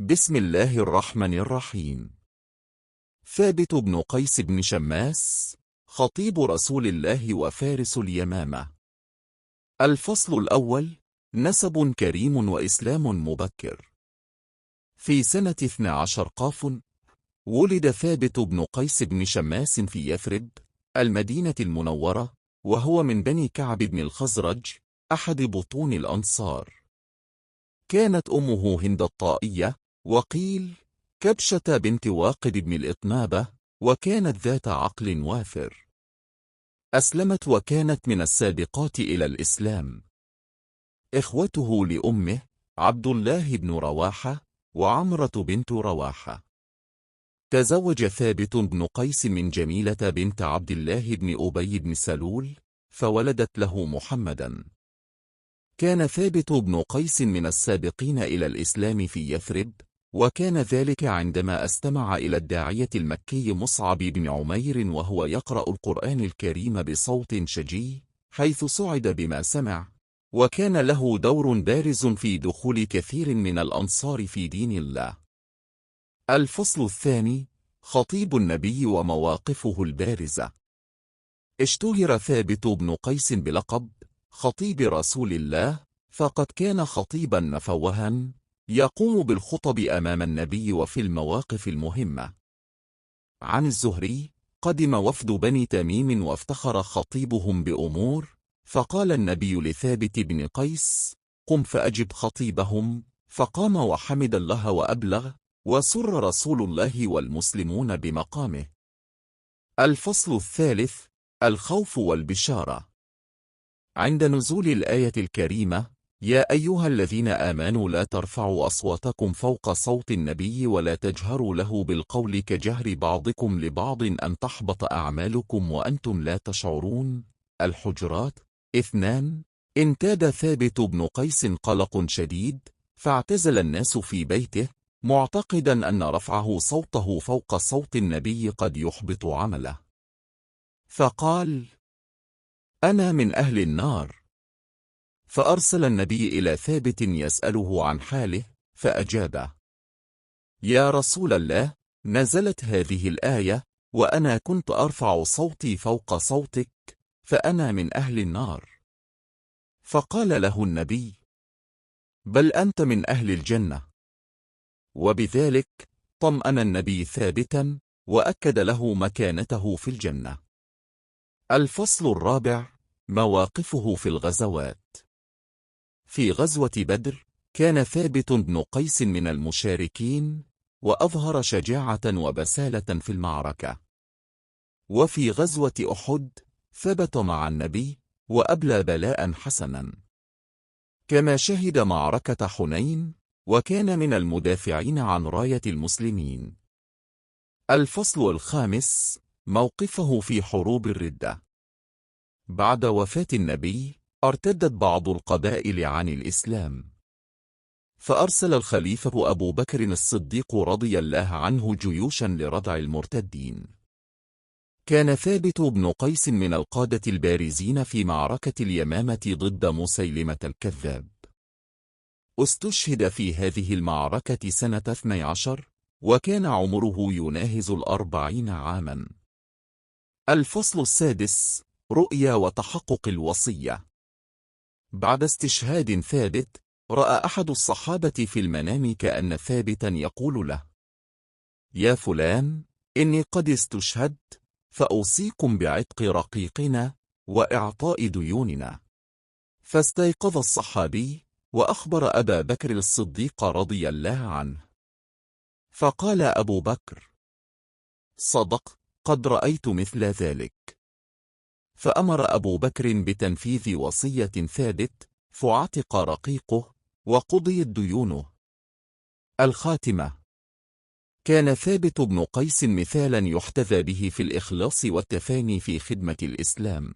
بسم الله الرحمن الرحيم. ثابت بن قيس بن شماس، خطيب رسول الله وفارس اليمامة. الفصل الأول: نسب كريم وإسلام مبكر. في سنة 12 قاف، ولد ثابت بن قيس بن شماس في يثرب، المدينة المنورة، وهو من بني كعب بن الخزرج، أحد بطون الأنصار. كانت أمه هند الطائية، وقيل كبشة بنت واقد بن الإطنابة، وكانت ذات عقل وافر. أسلمت وكانت من السابقات إلى الإسلام. إخوته لأمه عبد الله بن رواحة وعمرة بنت رواحة. تزوج ثابت بن قيس من جميلة بنت عبد الله بن أبي بن سلول، فولدت له محمدا. كان ثابت بن قيس من السابقين إلى الإسلام في يثرب، وكان ذلك عندما استمع إلى الداعية المكي مصعب بن عمير وهو يقرأ القرآن الكريم بصوت شجي، حيث سعد بما سمع، وكان له دور بارز في دخول كثير من الأنصار في دين الله. الفصل الثاني: خطيب النبي ومواقفه البارزة. اشتهر ثابت بن قيس بلقب خطيب رسول الله، فقد كان خطيبا مفوها، يقوم بالخطب أمام النبي وفي المواقف المهمة. عن الزهري: قدم وفد بني تميم وافتخر خطيبهم بأمور، فقال النبي لثابت بن قيس: قم فأجب خطيبهم، فقام وحمد الله وأبلغ، وسر رسول الله والمسلمون بمقامه. الفصل الثالث: الخوف والبشارة. عند نزول الآية الكريمة: يا أيها الذين آمنوا لا ترفعوا أصواتكم فوق صوت النبي ولا تجهروا له بالقول كجهر بعضكم لبعض أن تحبط أعمالكم وأنتم لا تشعرون. الحجرات 2. انتاب ثابت بن قيس قلق شديد، فاعتزل الناس في بيته، معتقدا أن رفعه صوته فوق صوت النبي قد يحبط عمله. فقال: أنا من أهل النار. فأرسل النبي إلى ثابت يسأله عن حاله، فأجابه: يا رسول الله، نزلت هذه الآية، وأنا كنت أرفع صوتي فوق صوتك، فأنا من أهل النار. فقال له النبي: بل أنت من أهل الجنة. وبذلك طمأن النبي ثابتا، وأكد له مكانته في الجنة. الفصل الرابع: مواقفه في الغزوات. في غزوة بدر، كان ثابت بن قيس من المشاركين، وأظهر شجاعة وبسالة في المعركة. وفي غزوة أحد ثبت مع النبي، وأبلى بلاء حسنا. كما شهد معركة حنين، وكان من المدافعين عن راية المسلمين. الفصل الخامس: موقفه في حروب الردة. بعد وفاة النبي، ارتدت بعض القبائل عن الإسلام، فأرسل الخليفة أبو بكر الصديق رضي الله عنه جيوشا لردع المرتدين. كان ثابت بن قيس من القادة البارزين في معركة اليمامة ضد مسيلمة الكذاب. استشهد في هذه المعركة سنة 12، وكان عمره يناهز 40 عاما. الفصل السادس: رؤيا وتحقق الوصية. بعد استشهاد ثابت، رأى أحد الصحابة في المنام كأن ثابتا يقول له: يا فلان، إني قد استشهدت، فأوصيكم بعتق رقيقنا وإعطاء ديوننا. فاستيقظ الصحابي، وأخبر أبا بكر الصديق رضي الله عنه. فقال أبو بكر: صدق، قد رأيت مثل ذلك. فأمر أبو بكر بتنفيذ وصية ثابت، فعتق رقيقه، وقضيت ديونه. الخاتمة. كان ثابت بن قيس مثالا يحتذى به في الإخلاص والتفاني في خدمة الإسلام.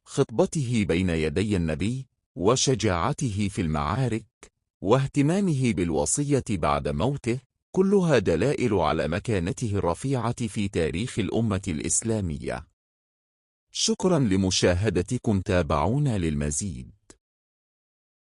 خطبته بين يدي النبي، وشجاعته في المعارك، واهتمامه بالوصية بعد موته، كلها دلائل على مكانته الرفيعة في تاريخ الأمة الإسلامية. شكرا لمشاهدتكم، تابعونا للمزيد.